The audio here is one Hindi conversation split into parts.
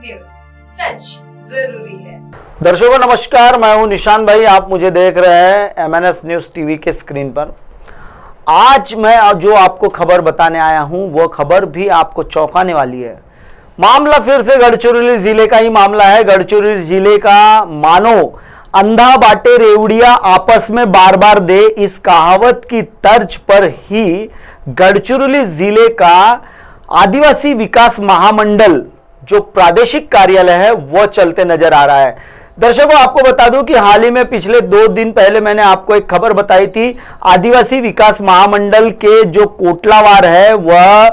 न्यूज, सच जरूरी है। दर्शकों नमस्कार, मैं हूं निशान भाई। आप मुझे देख रहे हैं MNS न्यूज टीवी के स्क्रीन पर। आज मैं जो आपको खबर बताने आया हूं वो खबर भी आपको चौंकाने वाली है। मामला फिर से गढ़चिरौली जिले का ही मामला है। गढ़चिरौली जिले का मानो अंधा बाटे रेवड़िया आपस में बार बार दे, इस कहावत की तर्ज पर ही गढ़चिरौली जिले का आदिवासी विकास महामंडल जो प्रादेशिक कार्यालय है वो चलते नजर आ रहा है। दर्शकों आपको बता दूं कि हाल ही में पिछले 2 दिन पहले मैंने आपको एक खबर बताई थी। आदिवासी विकास महामंडल के जो कोटलावार है वह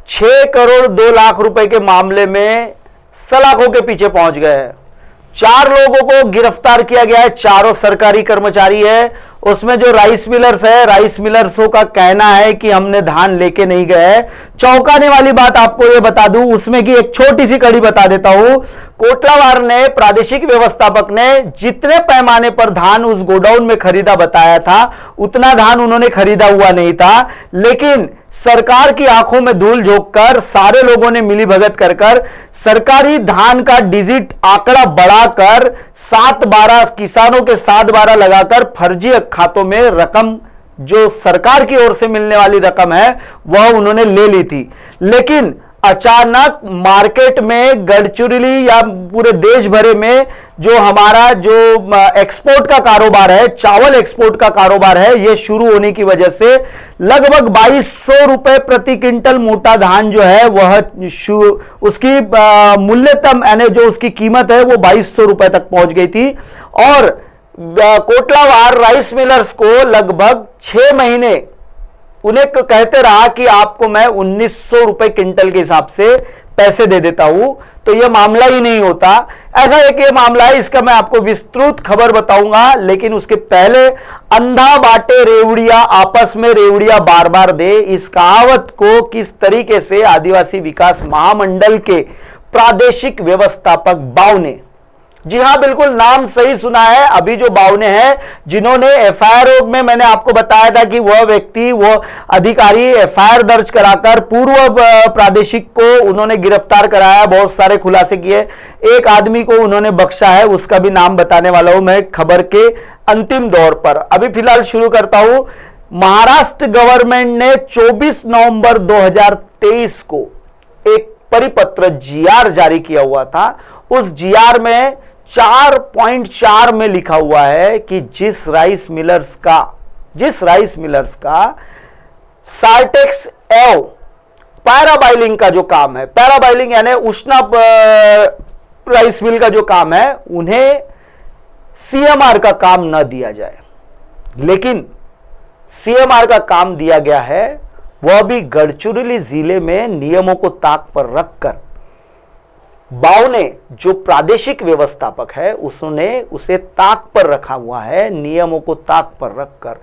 6 करोड़ 2 लाख रुपए के मामले में सलाखों के पीछे पहुंच गए हैं। 4 लोगों को गिरफ्तार किया गया है। चारों सरकारी कर्मचारी है। उसमें जो राइस मिलर्स है, राइस मिलर्सों का कहना है कि हमने धान लेके नहीं गए। चौंकाने वाली बात आपको यह बता दूं, उसमें की एक छोटी सी कड़ी बता देता हूं। कोटलावार ने, प्रादेशिक व्यवस्थापक ने जितने पैमाने पर धान उस गोडाउन में खरीदा बताया था, उतना धान उन्होंने खरीदा हुआ नहीं था। लेकिन सरकार की आंखों में धूल झोंककर सारे लोगों ने मिलीभगत कर सरकारी धान का डिजिट आंकड़ा बढ़ाकर 7-12 किसानों के 7-12 लगाकर फर्जी खातों में रकम, जो सरकार की ओर से मिलने वाली रकम है, वह उन्होंने ले ली थी। लेकिन अचानक मार्केट में गढ़चिरौली या पूरे देश भरे में जो हमारा जो एक्सपोर्ट का कारोबार है, चावल एक्सपोर्ट का कारोबार है, यह शुरू होने की वजह से लगभग 2200 रुपए प्रति क्विंटल मोटा धान जो है वह उसकी मूल्यतम यानी जो उसकी कीमत है वो 2200 रुपए तक पहुंच गई थी। और कोटलावार राइस मिलर्स को लगभग 6 महीने उन्हें कहते रहा कि आपको मैं 1900 रुपए क्विंटल के हिसाब से पैसे दे देता हूं, तो यह मामला ही नहीं होता। ऐसा एक ये मामला है, इसका मैं आपको विस्तृत खबर बताऊंगा। लेकिन उसके पहले अंधा बाटे रेवड़िया आपस में रेवड़िया बार बार दे, इस कहावत को किस तरीके से आदिवासी विकास महामंडल के प्रादेशिक व्यवस्थापक बावने, जी हां बिल्कुल नाम सही सुना है, अभी जो बावने हैं जिन्होंने FIR में, मैंने आपको बताया था कि वह व्यक्ति, वह अधिकारी FIR दर्ज कराकर पूर्व प्रादेशिक को उन्होंने गिरफ्तार कराया, बहुत सारे खुलासे किए। एक आदमी को उन्होंने बख्शा है, उसका भी नाम बताने वाला हूं मैं खबर के अंतिम दौर पर। अभी फिलहाल शुरू करता हूं। महाराष्ट्र गवर्नमेंट ने 24 नवंबर 2023 को एक परिपत्र GR जारी किया हुआ था। उस GR में 4.4 में लिखा हुआ है कि जिस राइस मिलर्स का सार्टेक्स एव पैराबाइलिंग का जो काम है, पैराबाइलिंग यानी उष्णा राइस मिल का जो काम है, उन्हें CMR का काम न दिया जाए। लेकिन CMR का काम दिया गया है, वह भी गढ़चिरौली जिले में नियमों को ताक पर रखकर। बावने जो प्रादेशिक व्यवस्थापक है उसने उसे ताक पर रखा हुआ है, नियमों को ताक पर रखकर।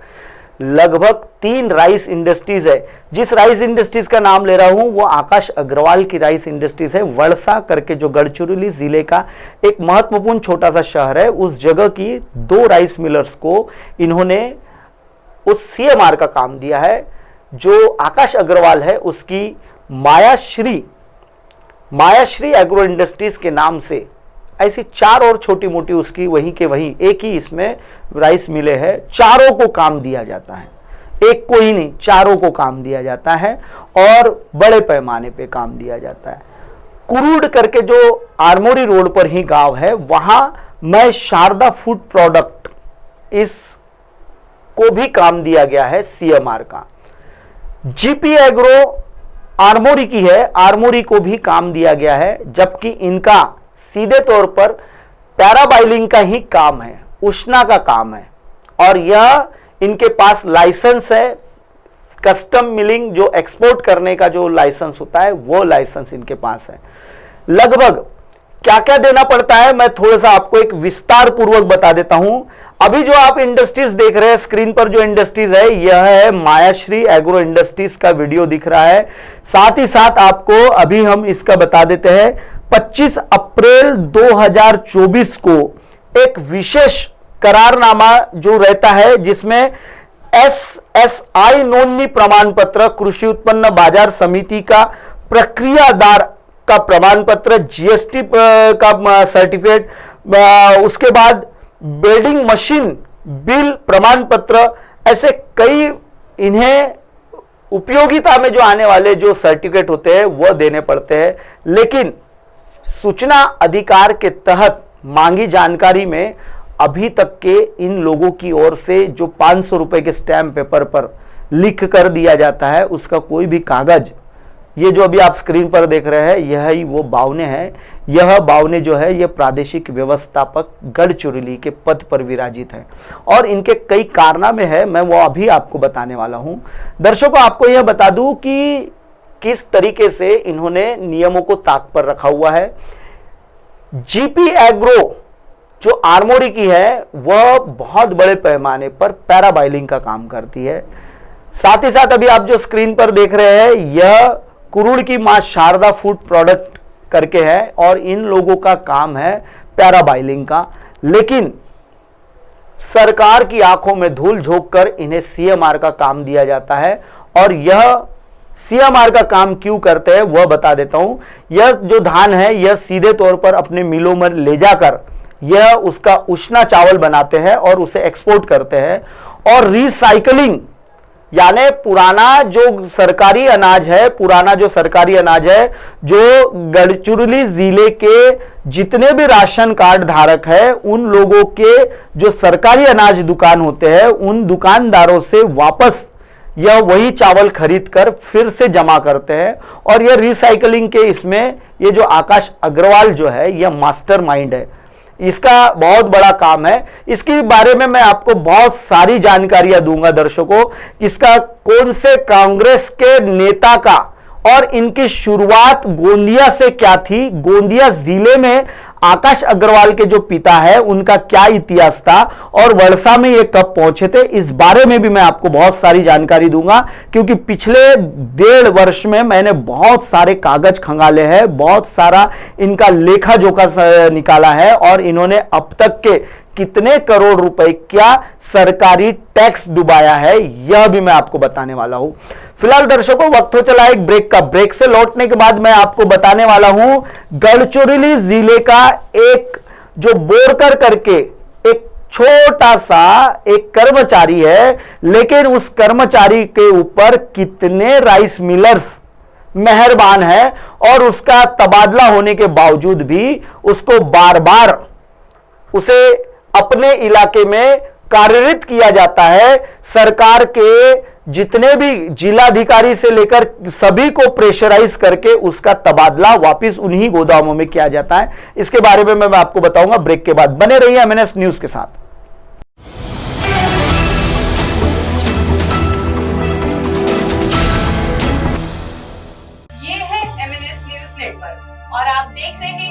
लगभग 3 राइस इंडस्ट्रीज है। जिस राइस इंडस्ट्रीज का नाम ले रहा हूं वो आकाश अग्रवाल की राइस इंडस्ट्रीज है। वड़सा करके जो गढ़चिरौली जिले का एक महत्वपूर्ण छोटा सा शहर है, उस जगह की 2 राइस मिलर्स को इन्होंने उस CMR का काम दिया है। जो आकाश अग्रवाल है उसकी मायाश्री एग्रो इंडस्ट्रीज के नाम से ऐसी 4 और छोटी मोटी उसकी वहीं के वहीं एक ही इसमें राइस मिले हैं। चारों को काम दिया जाता है, एक को ही नहीं, चारों को काम दिया जाता है और बड़े पैमाने पे काम दिया जाता है। कुरूड करके जो आरमोरी रोड पर ही गांव है, वहां मैं शारदा फूड प्रोडक्ट, इस को भी काम दिया गया है CMR का। GP एग्रो आरमोरी की है, आरमोरी को भी काम दिया गया है, जबकि इनका सीधे तौर पर पैराबाइलिंग का ही काम है, उष्णा का काम है। और यह इनके पास लाइसेंस है, कस्टम मिलिंग जो एक्सपोर्ट करने का जो लाइसेंस होता है वो लाइसेंस इनके पास है। लगभग क्या क्या देना पड़ता है मैं थोड़ा सा आपको एक विस्तार पूर्वक बता देता हूं। अभी जो आप इंडस्ट्रीज देख रहे हैं स्क्रीन पर, जो इंडस्ट्रीज है यह है मायाश्री एग्रो इंडस्ट्रीज का वीडियो दिख रहा है। साथ ही साथ आपको अभी हम इसका बता देते हैं, 25 अप्रैल 2024 को एक विशेष करारनामा जो रहता है जिसमें SSI नोंदणी प्रमाण पत्र कृषि उत्पन्न बाजार समिति का प्रक्रियादार का प्रमाण पत्र, जीएसटी का सर्टिफिकेट, उसके बाद वेल्डिंग मशीन बिल प्रमाण पत्र, ऐसे कई इन्हें उपयोगिता में जो आने वाले जो सर्टिफिकेट होते हैं वह देने पड़ते हैं। लेकिन सूचना अधिकार के तहत मांगी जानकारी में अभी तक के इन लोगों की ओर से जो 500 रुपए के स्टैम्प पेपर पर लिख कर दिया जाता है, उसका कोई भी कागज, ये जो अभी आप स्क्रीन पर देख रहे हैं, यह ही वो बावने हैं। यह बावने जो है यह प्रादेशिक व्यवस्थापक गढ़चिरौली के पद पर विराजित है और इनके कई कारनामे हैं, मैं वो अभी आपको बताने वाला हूं। दर्शकों, आपको यह बता दूं कि किस तरीके से इन्होंने नियमों को ताक पर रखा हुआ है। जीपी एग्रो जो आरमोरी की है वह बहुत बड़े पैमाने पर पैराबाइलिंग का काम करती है। साथ ही साथ अभी आप जो स्क्रीन पर देख रहे हैं यह कुरुड़ की मां शारदा फूड प्रोडक्ट करके है और इन लोगों का काम है पैराबाइलिंग का। लेकिन सरकार की आंखों में धूल झोंक कर इन्हें सीएमआर का काम दिया जाता है और यह सीएमआर का काम क्यों करते हैं वह बता देता हूं। यह जो धान है यह सीधे तौर पर अपने मिलों में ले जाकर यह उसका उष्णा चावल बनाते हैं और उसे एक्सपोर्ट करते हैं और रिसाइकलिंग, यानी पुराना जो सरकारी अनाज है, जो गढ़चिरौली जिले के जितने भी राशन कार्ड धारक है उन लोगों के जो सरकारी अनाज दुकान होते हैं उन दुकानदारों से वापस यह वही चावल खरीद कर फिर से जमा करते हैं और यह रिसाइकलिंग के इसमें ये जो आकाश अग्रवाल जो है यह मास्टरमाइंड है, इसका बहुत बड़ा काम है। इसके बारे में मैं आपको बहुत सारी जानकारियां दूंगा दर्शकों, इसका कौन से कांग्रेस के नेता का और इनकी शुरुआत गोंदिया से क्या थी, गोंदिया जिले में आकाश अग्रवाल के जो पिता है उनका क्या इतिहास था और वर्षा में ये कब पहुंचे थे, इस बारे में भी मैं आपको बहुत सारी जानकारी दूंगा। क्योंकि पिछले 1.5 वर्ष में मैंने बहुत सारे कागज खंगाले हैं, बहुत सारा इनका लेखा जोखा निकाला है और इन्होंने अब तक के कितने करोड़ रुपए क्या सरकारी टैक्स डुबाया है यह भी मैं आपको बताने वाला हूं। फिलहाल दर्शकों, वक्त हो चला एक ब्रेक का। ब्रेक से लौटने के बाद मैं आपको बताने वाला हूं गढ़चिरौली जिले का एक जो बोरकर करके एक छोटा सा एक कर्मचारी है, लेकिन उस कर्मचारी के ऊपर कितने राइस मिलर्स मेहरबान है और उसका तबादला होने के बावजूद भी उसको बार बार उसे अपने इलाके में कार्यरत किया जाता है। सरकार के जितने भी जिलाधिकारी से लेकर सभी को प्रेशराइज करके उसका तबादला वापस उन्हीं गोदामों में किया जाता है। इसके बारे में मैं आपको बताऊंगा ब्रेक के बाद। बने रहिए एमएनएस न्यूज के साथ। ये है एमएनएस न्यूज नेटवर्क और आप देख रहे हैं